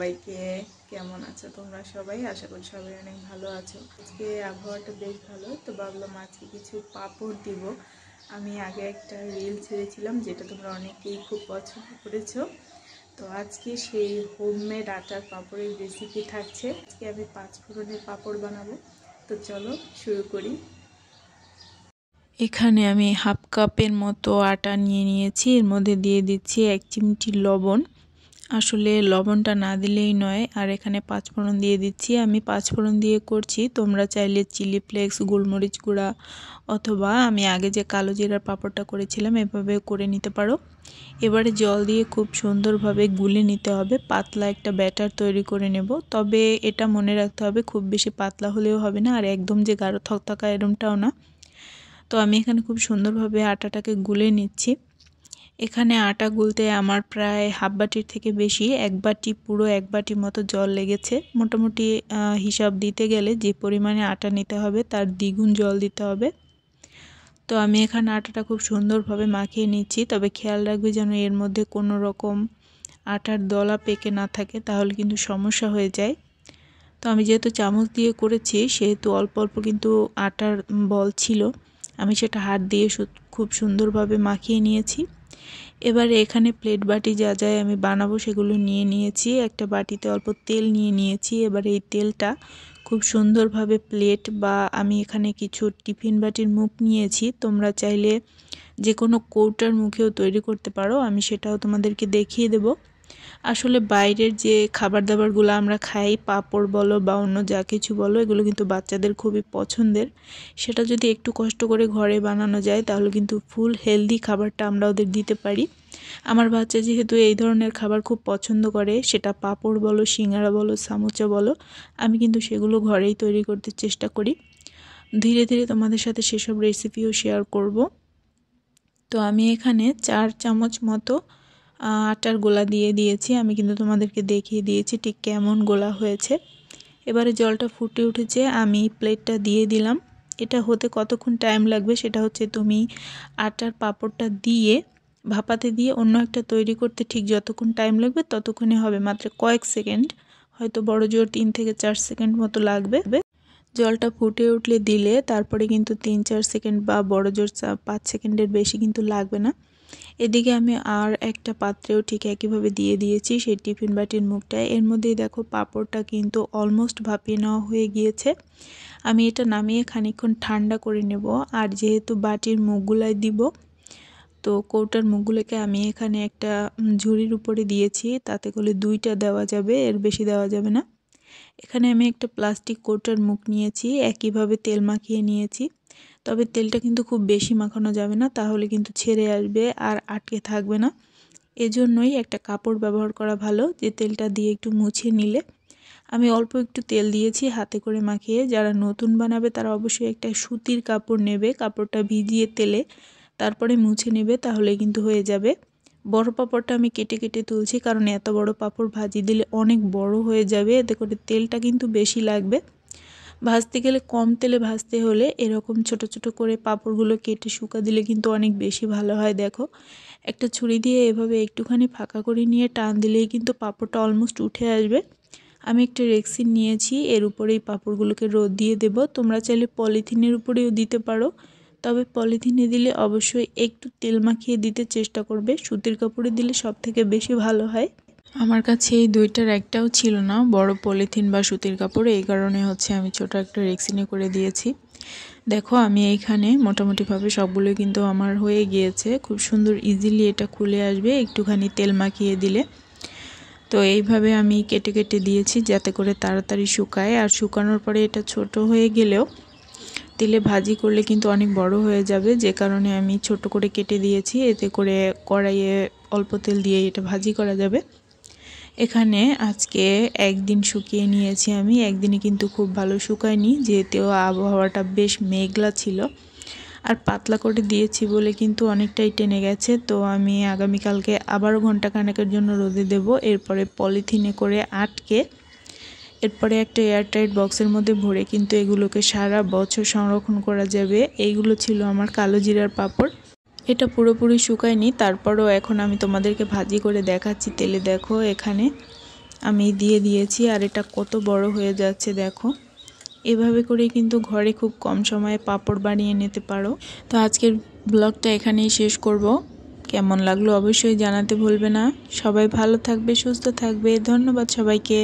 সবাইকে। কেমন আছো তোমরা সবাই? আশা করি সবাই অনেক ভালো আছো। আজকে আবহাওয়াটা বেশ ভালো, তো ভাবলাম আজকে কিছু পাপড় দিব। আমি আগে একটা রিল ছেড়েছিলাম যেটা তোমরা অনেকেই খুব পছন্দ করেছো। তো আজকে সেই হোমমেড আটার পাপড়ের রেসিপি থাকছে। আজকে আমি 5 ফোড়নের পাপড় বানাবো। তো চলো শুরু করি। এখানে আমি হাফ কাপের মতো আটা নিয়ে নিয়েছি। এর মধ্যে দিয়ে দিচ্ছি 1 চিমটি লবণ। আসলে লবণটা না দিলেই নয়। আর এখানে 5 ফোড়ন দিয়ে দিচ্ছি। আমি 5 ফোড়ন দিয়ে করছি, তোমরা চাইলে চিলি ফ্লেক্স, গোলমরিচ গুঁড়া অথবা আমি আগে যে কালো জিরার পাঁপড়টা করেছিলাম এভাবে করে নিতে পারো। এবারে জল দিয়ে খুব সুন্দরভাবে গুলে নিতে হবে, পাতলা একটা ব্যাটার তৈরি করে নেব। তবে এটা মনে রাখতে হবে খুব বেশি পাতলা হলেও হবে না, আর একদম যে গাঢ় থকথকা এরমটাও না। তো আমি এখানে খুব সুন্দরভাবে আটাটাকে গুলে নিচ্ছি। এখানে আটা গুলতে আমার প্রায় হাফ বাটির থেকে বেশি, পুরো এক বাটি মতো জল লেগেছে। মোটামুটি হিসাব দিতে গেলে যে পরিমাণে আটা নিতে হবে তার দ্বিগুণ জল দিতে হবে। তো আমি এখানে আটাটা খুব সুন্দরভাবে মাখিয়ে নিচ্ছি। তবে খেয়াল রাখবে যেন এর মধ্যে কোনো রকম আটার দলা পেকে না থাকে, তাহলে কিন্তু সমস্যা হয়ে যায়। তো আমি যেহেতু চামচ দিয়ে করেছি সেহেতু অল্প অল্প কিন্তু আটার বল ছিল। আমি সেটা হাত দিয়ে খুব সুন্দরভাবে মাখিয়ে নিয়েছি। এবারে এখানে প্লেট বাটি যা যায় আমি বানাবো সেগুলো নিয়ে নিয়েছি। একটা বাটিতে অল্প তেল নিয়ে নিয়েছি। এবার এই তেলটা খুব সুন্দরভাবে প্লেট বা আমি এখানে কিছু টিফিন বাটির মুখ নিয়েছি, তোমরা চাইলে যে কোনো কৌটার মুখেও তৈরি করতে পারো, আমি সেটাও তোমাদেরকে দেখিয়ে দেব। আসলে বাইরের যে খাবার দাবারগুলো আমরা খাই, পাঁপড় বলো বা অন্য যা কিছু বলো, এগুলো কিন্তু বাচ্চাদের খুবই পছন্দের। সেটা যদি একটু কষ্ট করে ঘরে বানানো যায় তাহলে কিন্তু ফুল হেলদি খাবারটা আমরা ওদের দিতে পারি। আমার বাচ্চা যেহেতু এই ধরনের খাবার খুব পছন্দ করে, সেটা পাঁপড় বলো, সিঙ্গারা বলো, সামোচা বলো, আমি কিন্তু সেগুলো ঘরেই তৈরি করতে চেষ্টা করি। ধীরে ধীরে তোমাদের সাথে সেসব রেসিপিও শেয়ার করব। তো আমি এখানে 4 চামচ মতো আটার গোলা দিয়ে দিয়েছি। আমি কিন্তু তোমাদেরকে দেখিয়ে দিয়েছি ঠিক কেমন গোলা হয়েছে। এবারে জলটা ফুটে উঠেছে, আমি প্লেটটা দিয়ে দিলাম। এটা হতে কতক্ষণ টাইম লাগবে সেটা হচ্ছে তুমি আটার পাঁপড়টা দিয়ে ভাপাতে দিয়ে অন্য একটা তৈরি করতে ঠিক যতক্ষণ টাইম লাগবে ততক্ষণই হবে, মাত্র কয়েক সেকেন্ড, হয়তো বড় জোর 3 থেকে 4 সেকেন্ড মতো লাগবে। জলটা ফুটে উঠলে দিলে তারপরে কিন্তু 3-4 সেকেন্ড বা বড় জোর 5 সেকেন্ডের বেশি কিন্তু লাগবে না। এদিকে আমি আর একটা পাত্রেও ঠিক একইভাবে দিয়ে দিয়েছি সেই টিফিন বাটির মুখটায়। এর মধ্যেই দেখো পাঁপড়টা কিন্তু অলমোস্ট ভাপিয়ে নেওয়া হয়ে গিয়েছে। আমি এটা নামিয়ে খানিকক্ষণ ঠান্ডা করে নেব। আর যেহেতু বাটির মুখগুলাই দিব, তো কৌটার মুখগুলোকে আমি এখানে একটা ঝুড়ির উপরে দিয়েছি, তাতে করে 2টা দেওয়া যাবে, এর বেশি দেওয়া যাবে না। এখানে আমি একটা প্লাস্টিক কৌটার মুখ নিয়েছি, একইভাবে তেল মাখিয়ে নিয়েছি। তবে তেলটা কিন্তু খুব বেশি মাখানো যাবে না, তাহলে কিন্তু ছেড়ে আসবে আর আটকে থাকবে না। এজন্যই একটা কাপড় ব্যবহার করা ভালো, যে তেলটা দিয়ে একটু মুছে নিলে। আমি অল্প একটু তেল দিয়েছি হাতে করে মাখিয়ে। যারা নতুন বানাবে তারা অবশ্যই একটা সুতির কাপড় নেবে, কাপড়টা ভিজিয়ে তেলে তারপরে মুছে নেবে, তাহলে কিন্তু হয়ে যাবে। বড় পাঁপড়টা আমি কেটে কেটে তুলছি, কারণ এত বড় পাঁপড় ভাজি দিলে অনেক বড় হয়ে যাবে, এতে করে তেলটা কিন্তু বেশি লাগবে। ভাজতে গেলে কম তেলে ভাজতে হলে এরকম ছোট ছোট করে পাঁপড়গুলো কেটে শুকা দিলে কিন্তু অনেক বেশি ভালো হয়। দেখো, একটা ছুরি দিয়ে এভাবে একটুখানি ফাঁকা করে নিয়ে টান দিলেই কিন্তু পাঁপড়টা অলমোস্ট উঠে আসবে। আমি একটা রেক্সিন নিয়েছি, এর উপরেই পাঁপড়গুলোকে রোদ দিয়ে দেব। তোমরা চাইলে পলিথিনের উপরেও দিতে পারো, তবে পলিথিনে দিলে অবশ্যই একটু তেল মাখিয়ে দিতে চেষ্টা করবে। সুতির কাপড়ে দিলে সব থেকে বেশি ভালো হয়। আমার কাছে এই দুইটার একটাও ছিল না, বড় পলিথিন বা সুতির কাপড়, এই কারণে আমি ছোট একটা রেক্সিনে করে দিয়েছি। দেখো, আমি এইখানে মোটামুটিভাবে সবগুলো কিন্তু আমার হয়ে গিয়েছে। খুব সুন্দর ইজিলি এটা খুলে আসবে একটুখানি তেল মাখিয়ে দিলে। তো এইভাবে আমি কেটে কেটে দিয়েছি যাতে করে তাড়াতাড়ি শুকায়। আর শুকানোর পরে এটা ছোট হয়ে গেলেও তেলে ভাজি করলে কিন্তু অনেক বড় হয়ে যাবে, যে কারণে আমি ছোট করে কেটে দিয়েছি। এতে করে কড়াইয়ে অল্প তেল দিয়ে এটা ভাজি করা যাবে। এখানে আজকে একদিন শুকিয়ে নিয়েছি আমি, একদিনে কিন্তু খুব ভালো শুকায়নি, যেহেতু আবহাওয়াটা বেশ মেঘলা ছিল। আর পাতলা করে দিয়েছি বলে কিন্তু অনেকটাই টেনে গেছে। তো আমি আগামীকালকে আবারও ঘন্টাখানেকের জন্য রোদে দেব। এরপরে পলিথিনে করে আটকে এরপরে একটা এয়ারটাইট বক্সের মধ্যে ভরে কিন্তু এগুলোকে সারা বছর সংরক্ষণ করা যাবে। এইগুলো ছিল আমার কালো জিরার পাঁপড়। এটা পুরোপুরি শুকায়নি, তারপরও এখন আমি তোমাদেরকে ভাজি করে দেখাচ্ছি তেলে। দেখো, এখানে আমি দিয়ে দিয়েছি আর এটা কত বড় হয়ে যাচ্ছে দেখো। এভাবে করে কিন্তু ঘরে খুব কম সময়ে পাঁপড় বানিয়ে নিতে পারো। তো আজকের ব্লগটা এখানেই শেষ করব। কেমন লাগলো অবশ্যই জানাতে ভুলবে না। সবাই ভালো থাকবে, সুস্থ থাকবে। ধন্যবাদ সবাইকে।